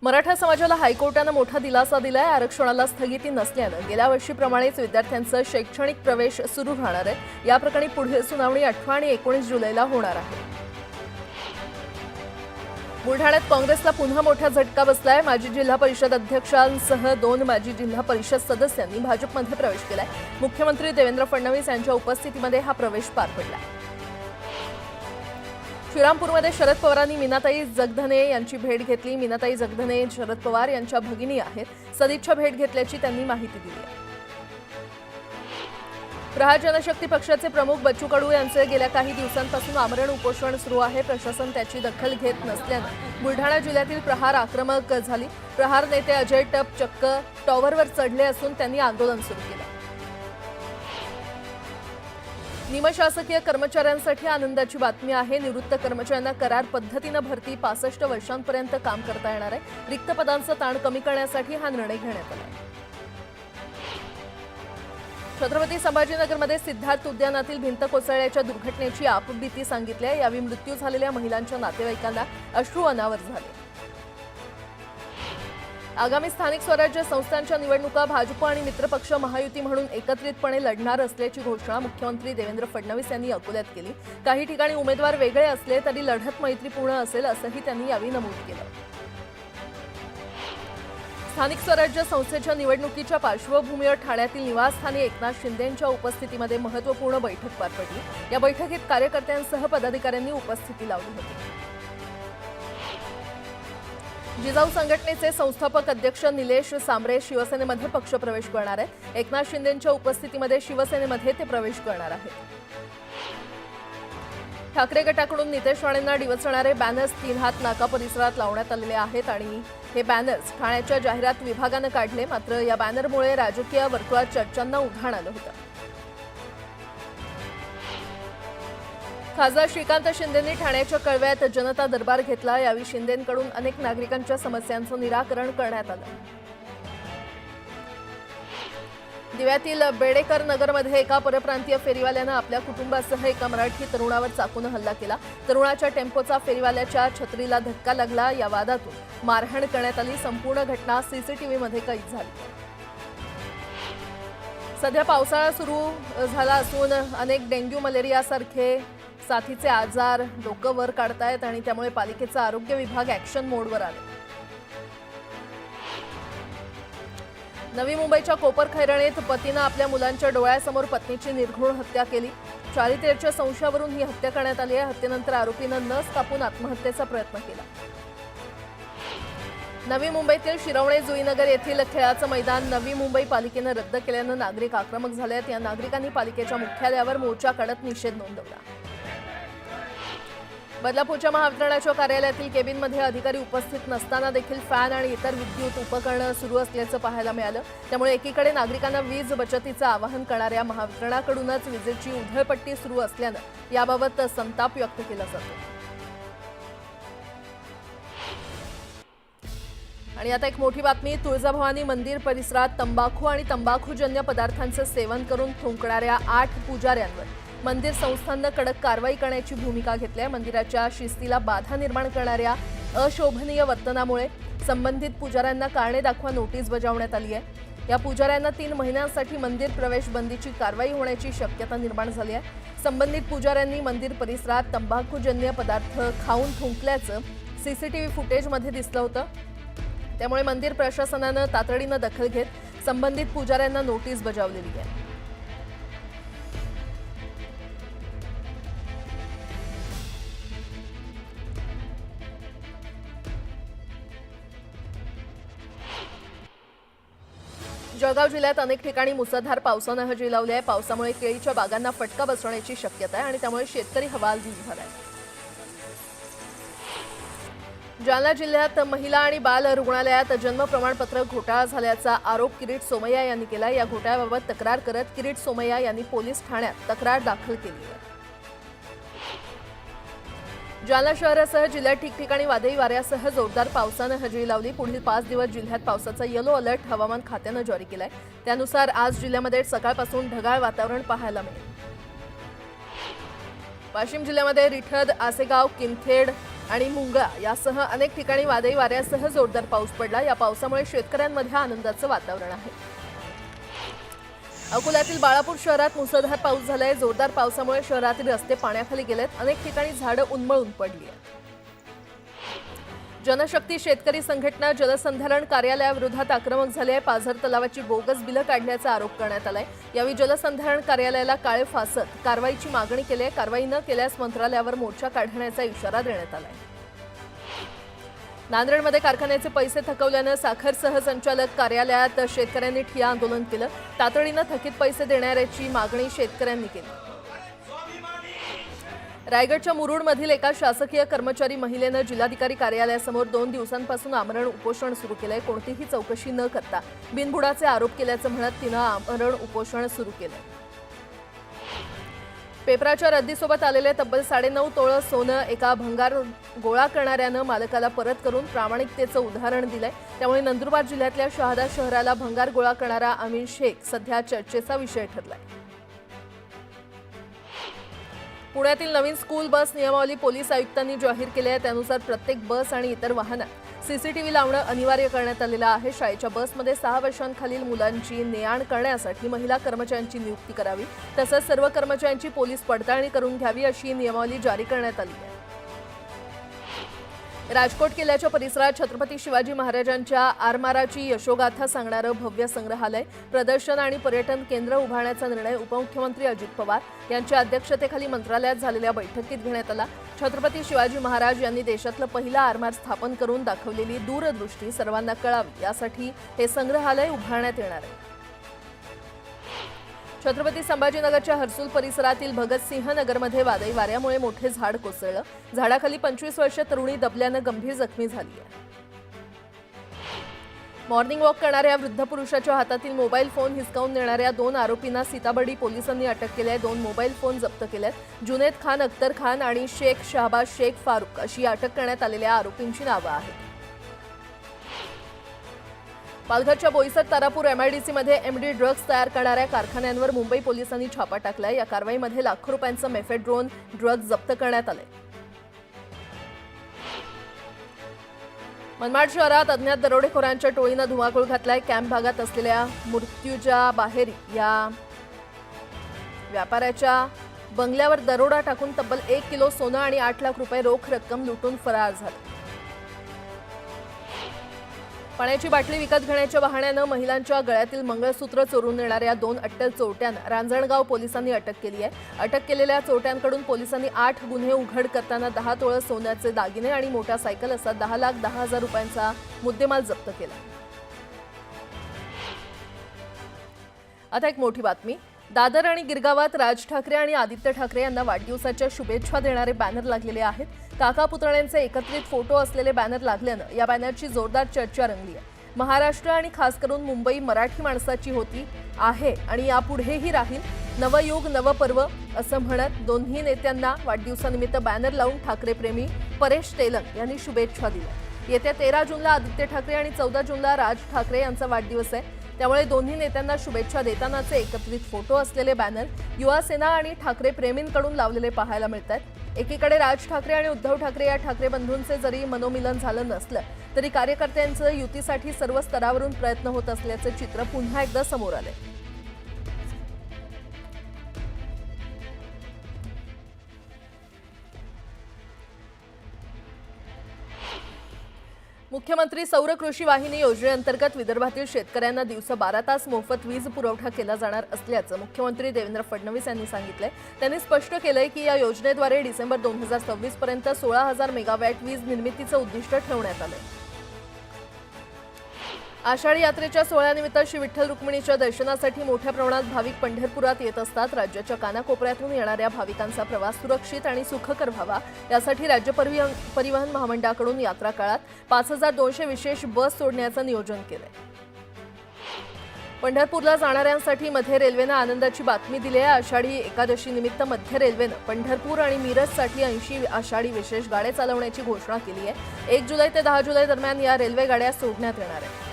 मराठा समाजाला हायकोर्टाने मोठा दिलासा दिलाय। आरक्षणाला स्थगिती नसल्याने गेल्या वर्षीप्रमाणेच विद्यार्थ्यांचा शैक्षणिक प्रवेश सुरू राहणार आहे। या प्रकरणी पुढील सुनावणी 18 आणि 19 जुलैला होणार आहे। बुलढाण्यात काँग्रेसला पुन्हा मोठा झटका बसलाय। माजी जिल्हा परिषद अध्यक्षांसह 2 माजी जिल्हा परिषद सदस्यांनी भाजपमध्ये प्रवेश केलाय। मुख्यमंत्री देवेंद्र फडणवीस यांच्या उपस्थितीमध्ये हा प्रवेश पार पडला। श्रीरामपूरमध्ये शरद पवारांनी मीनाताई जगधने यांची भेट घेतली। मीनाताई जगधने शरद पवार यांच्या भगिनी आहेत। सदिच्छा भेट घेतल्याची त्यांनी माहिती दिली आहे। प्रहार जनशक्ती पक्षाचे प्रमुख बच्चू कडू यांचे गेल्या काही दिवसांपासून आमरण उपोषण सुरू आहे। प्रशासन त्याची दखल घेत नसल्याने बुलढाणा जिल्ह्यातील प्रहार आक्रमक झाली। प्रहार नेते अजय टप चक्क टॉवरवर चढले असून त्यांनी आंदोलन सुरू केले। निमशासकीय कर्मचाऱ्यांसाठी आनंदाची बातमी आहे। निवृत्त कर्मचाऱ्यांना करार पद्धतीने भरती 65 वर्षांपर्यंत काम करता येणार आहे। रिक्त पदांचा ताण कमी करण्यासाठी हा निर्णय घेण्यात आला आहे। छत्रपती संभाजीनगरमध्ये सिद्धार्थ उद्यानातील भिंत कोसळल्याच्या दुर्घटनेची आपबीती सांगितली आहे। यावेळी मृत्यू झालेल्या महिलांच्या नातेवाईकांना अश्रू अनावर झाले। आगामी स्थानिक स्वराज्य संस्थांच्या निवडणुका भाजप आणि मित्रपक्ष महायुती म्हणून एकत्रितपणे लढणार असल्याची घोषणा मुख्यमंत्री देवेंद्र फडणवीस यांनी अकोल्यात केली। काही ठिकाणी उमेदवार वेगळे असले तरी लढत मैत्रीपूर्ण असेल असंही त्यांनी यावेळी नमूद केलं। स्थानिक स्वराज्य संस्थेच्या निवडणुकीच्या पार्श्वभूमीवर ठाण्यातील निवासस्थानी एकनाथ शिंदेंच्या उपस्थितीमध्ये महत्त्वपूर्ण बैठक पार पडली। या बैठकीत कार्यकर्त्यांसह पदाधिकाऱ्यांनी उपस्थिती लावली होती। जिजाऊ संघटनेचे संस्थापक अध्यक्ष निलेश सांबरे शिवसेनेमध्ये पक्षप्रवेश करणार आहेत। एकनाथ शिंदेंच्या उपस्थितीमध्ये शिवसेनेमध्ये ते प्रवेश करणार आहेत। ठाकरे गटाकडून नितेश राणेंना डिवचणारे बॅनर्स 3 हात नाका परिसरात लावण्यात आलेले आहेत आणि हे बॅनर्स ठाण्याच्या जाहिरात विभागाने काढले। मात्र या बॅनरमुळे राजकीय वर्तुळात चर्चांना उधाण आलं होतं। खासदार श्रीकांत शिंदेंनी ठाण्याच्या कळव्यात जनता दरबार घेतला। यावेळी शिंदेंकडून अनेक नागरिकांच्या समस्यांचं निराकरण करण्यात आलं। दिव्यातील बेडेकर नगरमध्ये एका परप्रांतीय फेरीवाल्यानं आपल्या कुटुंबासह एका मराठी तरुणावर चाकूने हल्ला केला। तरुणाच्या टेम्पोचा फेरीवाल्याच्या छत्रीला धक्का लागला। या वादातून मारहाण करण्यात आली। संपूर्ण घटना सीसीटीव्हीमध्ये कैद झाली। सध्या पावसाळा सुरू झाला असून अनेक डेंग्यू मलेरियासारखे साथीचे आजार डोकं वर काढतायत आणि त्यामुळे पालिकेचा आरोग्य विभाग ॲक्शन मोडवर आले। नवी मुंबईच्या कोपरखैरणेत पतीनं आपल्या मुलांच्या डोळ्यासमोर पत्नीची निर्घृण हत्या केली। चारित्र्याच्या संशयावरून ही हत्या करण्यात आली आहे। हत्येनंतर आरोपीनं नस कापून आत्महत्येचा प्रयत्न केला। नवी मुंबईतील शिरवणे जुईनगर येथील खेळाचं मैदान नवी मुंबई पालिकेनं रद्द केल्यानं नागरिक आक्रमक झाले आहेत। या नागरिकांनी पालिकेच्या मुख्यालयावर मोर्चा काढत निषेध नोंदवला। बदलापूरच्या महावितरणाच्या कार्यालयातील केबिनमध्ये अधिकारी उपस्थित नसताना देखील फॅन आणि इतर विद्युत उपकरणं सुरू असल्याचं पाहायला मिळालं। त्यामुळे एकीकडे नागरिकांना वीज बचतीचं आवाहन करणाऱ्या महावितरणाकडूनच विजेची उधळपट्टी सुरू असल्यानं याबाबत संताप व्यक्त केला जातो। आणि आता एक मोठी बातमी। तुळजाभवानी मंदिर परिसरात तंबाखू आणि तंबाखूजन्य पदार्थांचं सेवन करून थुंकणाऱ्या 8 पुजाऱ्यांवर मंदिर संस्थांनं कडक कारवाई करण्याची भूमिका घेतली आहे। मंदिराच्या शिस्तीला बाधा निर्माण करणाऱ्या अशोभनीय वर्तनामुळे संबंधित पुजाऱ्यांना कारणे दाखवा नोटीस बजावण्यात आली आहे। या पुजाऱ्यांना 3 महिन्यांसाठी मंदिर प्रवेश बंदीची कारवाई होण्याची शक्यता निर्माण झाली आहे। संबंधित पुजाऱ्यांनी मंदिर परिसरात तंबाखूजन्य पदार्थ खाऊन थुंकल्याचं सीसीटीव्ही फुटेजमध्ये दिसलं होतं। त्यामुळे मंदिर प्रशासनानं तातडीनं दखल घेत संबंधित पुजाऱ्यांना नोटीस बजावलेली आहे। जळगाव जिल्ह्यात अनेक ठिकाणी मुसळधार पावसानं हजेरी लावली आहे। पावसामुळे केळीच्या बागांना फटका बसण्याची शक्यता आहे आणि त्यामुळे शेतकरी हवालदिल झाला आहे। जालना जिल्ह्यात महिला आणि बाल रुग्णालयात जन्म प्रमाणपत्र घोटाळा झाल्याचा आरोप किरीट सोमय्या यांनी केला। या घोटाळ्याबाबत तक्रार करत किरीट सोमय्या यांनी पोलीस ठाण्यात तक्रार दाखल केली आहे। जालना शहरासह जिल्ह्यात ठिकठिकाणी वादळी वाऱ्यासह जोरदार पावसानं हजेरी लावली। पुढील 5 दिवस जिल्ह्यात पावसाचा येलो अलर्ट हवामान खात्यानं जारी केलाय। त्यानुसार आज जिल्ह्यामध्ये सकाळपासून ढगाळ वातावरण पाहायला मिळेल। वाशिम जिल्ह्यामध्ये रिठद, आसेगाव, किमखेड, आणि मुंगा यासह अनेक ठिकाणी वादळी वाऱ्यासह जोरदार पाऊस पडला। या पावसामुळे शेतकऱ्यांमध्ये आनंदाचं वातावरण आहे। अकोल्यातील बाळापूर शहरात मुसळधार पाऊस झालाय। जोरदार पावसामुळे शहरातील रस्ते पाण्याखाली गेलेत। अनेक ठिकाणी झाडं उन्मळून पडली आहेत। जनशक्ती शेतकरी संघटना जलसंधारण कार्यालयाविरोधात आक्रमक झाली आहे। पाझर तलावाची बोगस बिलं काढल्याचा आरोप करण्यात आलाय। यावेळी जलसंधारण कार्यालयाला काळे फासत कारवाईची मागणी केली आहे। कारवाई न केल्यास मंत्रालयावर मोर्चा काढण्याचा इशारा देण्यात आलाय। नांदेडमध्ये कारखान्याचे पैसे थकवल्यानं साखर सहसंचालक कार्यालयात शेतकऱ्यांनी ठिय्या आंदोलन केलं। तातडीनं थकीत पैसे देण्याची मागणी शेतकऱ्यांनी केली। रायगडच्या मुरुडमधील एका शासकीय कर्मचारी महिलेनं जिल्हाधिकारी कार्यालयासमोर 2 दिवसांपासून आमरण उपोषण सुरू केलंय। कोणतीही चौकशी न करता बिनबुडाचे आरोप केल्याचं म्हणत तिनं आमरण उपोषण सुरू केलंय। पेपराच्या रद्दीसोबत आलेले तब्बल 9.5 तोळं सोनं एका भंगार गोळा करणाऱ्यानं मालकाला परत करून प्रामाणिकतेचं उदाहरण दिलंय। त्यामुळे नंदुरबार जिल्ह्यातल्या शहादा शहराला भंगार गोळा करणारा अमीन शेख सध्या चर्चेचा विषय ठरलाय। पुण्यातील नवीन स्कूल बस नियमावली पोलीस आयुक्तांनी जाहीर केली आहे। त्यानुसार प्रत्येक बस आणि इतर वाहनात सीसीटीव्ही लावणं अनिवार्य करण्यात आलेलं आहे। शाळेच्या बसमध्ये 6 वर्षांखालील मुलांची ने-आण करण्यासाठी महिला कर्मचाऱ्यांची नियुक्ती करावी। तसंच सर्व कर्मचाऱ्यांची पोलीस पडताळणी करून घ्यावी अशी नियमावली जारी करण्यात आली आहे। राजकोट किल्ल्याच्या परिसरात छत्रपती शिवाजी महाराजांच्या आरमाराची यशोगाथा सांगणारं भव्य संग्रहालय, प्रदर्शन आणि पर्यटन केंद्र उभारण्याचा निर्णय उपमुख्यमंत्री अजित पवार यांच्या अध्यक्षतेखाली मंत्रालयात झालेल्या बैठकीत घेण्यात आला। छत्रपती शिवाजी महाराज यांनी देशातलं पहिलं आरमार स्थापन करून दाखवलेली दूरदृष्टी सर्वांना कळावी यासाठी हे संग्रहालय उभारण्यात येणार आहे। छत्रपती संभाजीनगरच्या हर्सुल परिसरातील भगतसिंह नगरमध्ये वादळी वाऱ्यामुळे मोठे झाड कोसळलं। झाडाखाली 25 वर्षीय तरुणी दबल्यानं गंभीर जखमी झाली आहे। मॉर्निंग वॉक करणाऱ्या वृद्ध पुरुषाच्या हातातील मोबाईल फोन हिसकावून नेणाऱ्या 2 आरोपींना सीताबर्डी पोलिसांनी अटक केली आहे। 2 मोबाईल फोन जप्त केलेत। जुनेद खान अख्तर खान आणि शेख शहबाज शेख फारूक अशी अटक करण्यात आलेल्या आरोपींची नावं आहेत। पालघरच्या बोईसर तारापूर एमआयडीसीमध्ये एमडी ड्रग्ज तयार करणाऱ्या कारखान्यांवर मुंबई पोलिसांनी छापा टाकलाय। या कारवाईमध्ये लाखो रुपयांचं मेफेड्रोन ड्रग्ज जप्त करण्यात आले। मनमाड शहरात अज्ञात दरोडेखोरांच्या टोळीनं धुमाकूळ घातलाय। कॅम्प भागात असलेल्या मृत्यूजा बाहेरी या व्यापाऱ्याच्या बंगल्यावर दरोडा टाकून तब्बल 1 किलो सोनं आणि 8 लाख रुपये रोख रक्कम लुटून फरार झाले। पाण्याची बाटली विकत घेण्याच्या बहाण्यानं महिलांच्या गळ्यातील मंगळसूत्र चोरून नेणाऱ्या 2 अट्टल चोरट्यांना रांजणगाव पोलिसांनी अटक केली आहे। अटक केलेल्या चोरट्यांकडून पोलिसांनी 8 गुन्हे उघड करताना 10 तोळं सोन्याचे दागिने आणि मोटारसायकल असा 10,10,000 रुपयांचा मुद्देमाल जप्त केला। आता एक मोठी बातमी। दादर आणि गिरगावात राज ठाकरे आणि आदित्य ठाकरे यांना वाढदिवसाच्या शुभेच्छा देणारे बॅनर लागलेले आहेत। काका पुतण्यांचे एकत्रित फोटो असलेले बॅनर लागल्यानं या बॅनरची जोरदार चर्चा रंगली आहे। महाराष्ट्र आणि खास करून मुंबई मराठी माणसाची होती आहे आणि यापुढेही राहील। नवयुग नवपर्व असं म्हणत दोन्ही नेत्यांना वाढदिवसानिमित्त बॅनर लावून ठाकरे प्रेमी परेश तेलंग यांनी शुभेच्छा दिल्या। येत्या 13 जूनला आदित्य ठाकरे आणि 14 जूनला राज ठाकरे यांचा वाढदिवस आहे। त्यामुळे दोन्ही नेत्यांना शुभेच्छा देतानाचे एकत्रित फोटो असलेले बॅनर युवा सेना आणि ठाकरे प्रेमींकडून लावलेले पाहायला मिळतात। एकीकडे राज ठाकरे आणि उद्धव ठाकरे या ठाकरे बंधूंचे जरी मनोमिलन झालं नसलं तरी कार्यकर्त्यांचं युतीसाठी सर्व स्तरावरून प्रयत्न होत असल्याचे चित्र पुन्हा एकदा समोर आले। मुख्यमंत्री सौर कृषी वाहिनी योजनेअंतर्गत विदर्भातील शेतकऱ्यांना दिवसा 12 तास मोफत वीज पुरवठा केला जाणार असल्याचं मुख्यमंत्री देवेंद्र फडणवीस यांनी सांगितलंय। त्यांनी स्पष्ट केलंय की या योजनेद्वारे डिसेंबर 2026 पर्यंत 16,000 मेगावॅट वीज निर्मितीचं उद्दिष्ट ठेवण्यात आलंय। आषाढी यात्रेच्या सोहळ्यानिमित्त श्री विठ्ठल रुक्मिणीच्या दर्शनासाठी मोठ्या प्रमाणात भाविक पंढरपुरात येत असतात। राज्याच्या कानाकोपऱ्यातून येणाऱ्या भाविकांचा प्रवास सुरक्षित आणि सुखकर व्हावा यासाठी राज्य परिवहन महामंडळाकडून यात्रा काळात 5,200 विशेष बस सोडण्याचं नियोजन केलंय। पंढरपूरला जाणाऱ्यांसाठी मध्य रेल्वेनं आनंदाची बातमी दिली आहे। आषाढी एकादशी निमित्त मध्य रेल्वेनं पंढरपूर आणि मिरजसाठी 80 आषाढी विशेष गाड्या चालवण्याची घोषणा केली आहे। 1 जुलै ते 10 जुलै दरम्यान या रेल्वे गाड्या सोडण्यात येणार आहेत।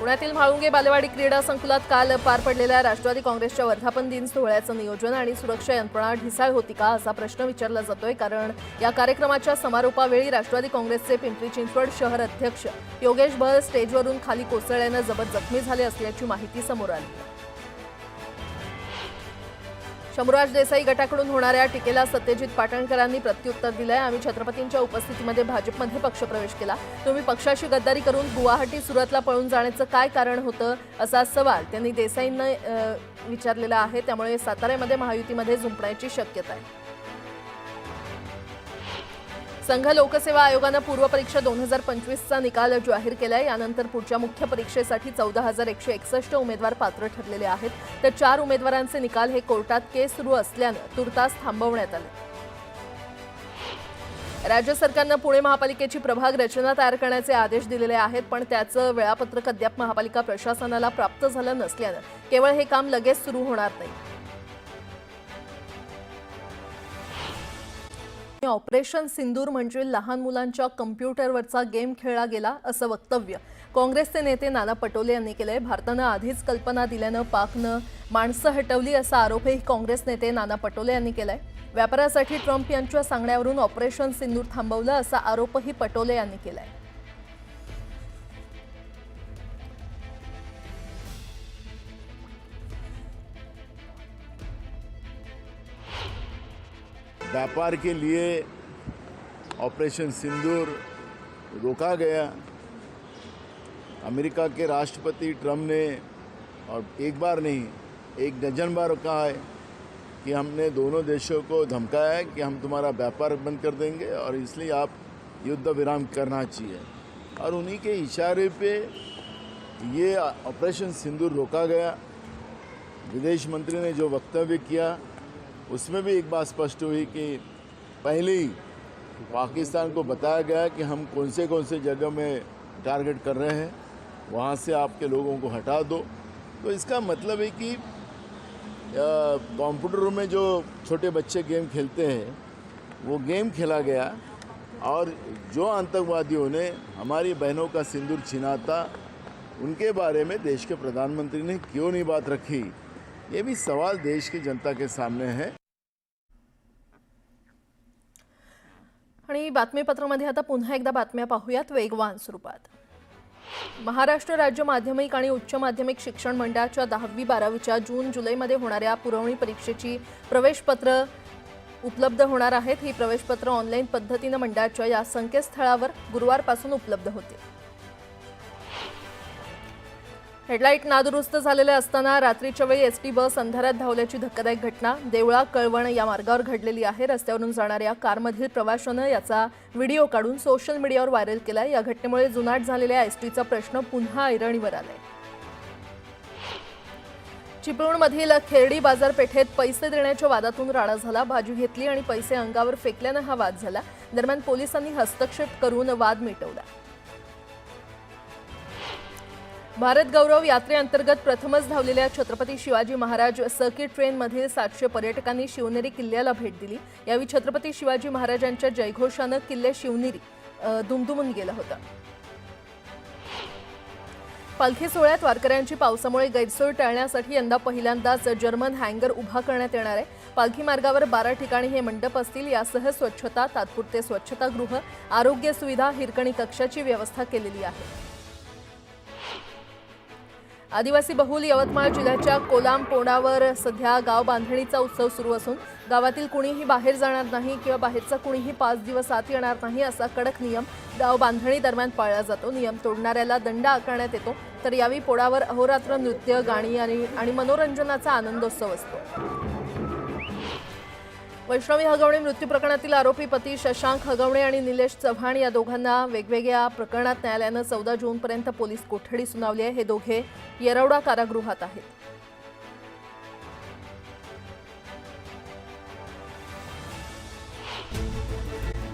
पुण्यातील म्हाळुंगे बालेवाडी क्रीडा संकुलात काल पार पडलेल्या राष्ट्रवादी काँग्रेसच्या वर्धापन दिन सोहळ्याचं नियोजन आणि सुरक्षा यंत्रणा ढिसाळ होती का असा प्रश्न विचारला जातोय। कारण या कार्यक्रमाच्या समारोपावेळी राष्ट्रवादी काँग्रेसचे पिंपरी चिंचवड शहर अध्यक्ष योगेश भर स्टेजवरून खाली कोसळल्यानं जखमी झाले असल्याची माहिती समोर आली। शंभूराज देसाई गटाकडून होणाऱ्या टीकेला सत्यजित पाटणकरांनी प्रत्युत्तर दिलंय। आम्ही छत्रपतींच्या उपस्थितीमध्ये भाजपमध्ये पक्षप्रवेश केला, तुम्ही पक्षाशी गद्दारी करून गुवाहाटी सुरतला पळून जाण्याचं काय कारण होतं असा सवाल त्यांनी देसाईंना विचारलेला आहे। त्यामुळे साताऱ्यामध्ये महायुतीमध्ये जुंपण्याची शक्यता आहे। संघ लोकसेवा आयोगानं पूर्व परीक्षा 2025चा निकाल जाहीर केलाय। यानंतर पुढच्या मुख्य परीक्षेसाठी 14,161 उमेदवार पात्र ठरलेले आहेत। तर 4 उमेदवारांचे निकाल हे कोर्टात केस सुरू असल्यानं तुर्तास थांबवण्यात आले। राज्य सरकारनं पुणे महापालिकेची प्रभाग रचना तयार करण्याचे आदेश दिलेले आहेत, पण त्याचं वेळापत्रक अद्याप महापालिका प्रशासनाला प्राप्त झालं नसल्यानं केवळ हे काम लगेच सुरू होणार नाही। ऑपरेशन सिंदूर म्हणजे लहान मुलांच्या कम्प्युटरवरचा गेम खेळला गेला असं वक्तव्य काँग्रेसचे नेते नाना पटोले यांनी केलंय। भारतानं आधीच कल्पना दिल्यानं पाकनं माणसं हटवली असा आरोपही काँग्रेस नेते नाना पटोले यांनी केलाय। व्यापारासाठी ट्रम्प यांच्या सांगण्यावरून ऑपरेशन सिंदूर थांबवलं असा आरोपही पटोले यांनी केलाय। व्यापार के लिए ऑपरेशन सिंदूर रोका गया। अमेरिका के राष्ट्रपति ट्रम्प ने और एक बार नहीं एक डजन बार कहा है कि हमने दोनों देशों को धमकाया है कि हम तुम्हारा व्यापार बंद कर देंगे और इसलिए आप युद्ध विराम करना चाहिए। और उन्हीं के इशारे पे ये ऑपरेशन सिंदूर रोका गया। विदेश मंत्री ने जो वक्तव्य किया उसमें भी एक बात स्पष्ट हुई कि पहले ही पाकिस्तान को बताया गया कि हम कौन से जगह में टारगेट कर रहे हैं, वहाँ से आपके लोगों को हटा दो। तो इसका मतलब है कि कंप्यूटर में जो छोटे बच्चे गेम खेलते हैं वो गेम खेला गया और जो आतंकवादियों ने हमारी बहनों का सिंदूर छीना था उनके बारे में देश के प्रधानमंत्री ने क्यों नहीं बात रखी, ये भी सवाल देश की जनता के सामने है। आणि बातमीपत्रामध्ये आता पुन्हा एकदा बातम्या पाहूयात वेगवान स्वरूपात। महाराष्ट्र राज्य माध्यमिक आणि उच्च माध्यमिक शिक्षण मंडळाच्या 10वी-12वीच्या जून-जुलैमध्ये होणाऱ्या पुरवणी परीक्षेची प्रवेशपत्र उपलब्ध होणार आहेत। ही प्रवेशपत्र ऑनलाईन पद्धतीने मंडळाच्या या संकेतस्थळावर गुरुवारपासून उपलब्ध होतील। हेडलाईट नादुरुस्त झालेले असताना रात्रीच्या वेळी एसटी बस अंधारात धावल्याची धक्कादायक घटना देवळा कळवण या मार्गावर घडलेली आहे। रस्त्यावरून जाणाऱ्या कारमधील प्रवाशानं याचा व्हिडिओ काढून सोशल मीडियावर व्हायरल केलाय। या घटनेमुळे जुनाट झालेल्या एसटीचा प्रश्न पुन्हा ऐरणीवर आलाय। चिपळूणमधील खेरडी बाजारपेठेत पैसे देण्याच्या वादातून राडा झाला। भाजी घेतली आणि पैसे अंगावर फेकल्यानं हा वाद झाला। दरम्यान पोलिसांनी हस्तक्षेप करून वाद मिटवला। भारत गौरव यात्रेअंतर्गत प्रथमच धावलेल्या छत्रपती शिवाजी महाराज सर्किट ट्रेनमधील 700 पर्यटकांनी शिवनेरी किल्ल्याला भेट दिली। यावेळी छत्रपती शिवाजी महाराजांच्या जयघोषानं किल्ले शिवनेरी दुमदुमून गेलं होतं। पालखी सोहळ्यात वारकऱ्यांची पावसामुळे गैरसोय टाळण्यासाठी यंदा पहिल्यांदाच जर्मन हँगर उभा करण्यात येणार आहे। पालखी मार्गावर 12 ठिकाणी हे मंडप असतील। यासह स्वच्छता, तात्पुरते स्वच्छतागृह, आरोग्य सुविधा, हिरकणी कक्षाची व्यवस्था केलेली आहे। आदिवासी बहुल यवतमाळ जिल्ह्याच्या कोलाम पोडावर सध्या गाव बांधणीचा उत्सव सुरू असून गावातील कुणीही बाहेर जाणार नाही किंवा बाहेरचा कुणीही 5 दिवस आत येणार नाही असा कडक नियम गाव बांधणी दरम्यान पाळला जातो। नियम तोडणाऱ्याला दंड आकारण्यात येतो। तर यावेळी पोडावर अहोरात्र नृत्य, गाणी आणि मनोरंजनाचा आनंदोत्सव असतो। वैष्णवी हगवणे मृत्यू प्रकरणातील आरोपी पती शशांक हगवणे आणि निलेश चव्हाण या दोघांना वेगवेगळ्या प्रकरणात न्यायालयानं 14 जूनपर्यंत पोलीस कोठडी सुनावली आहे। हे दोघे येरवडा कारागृहात आहेत।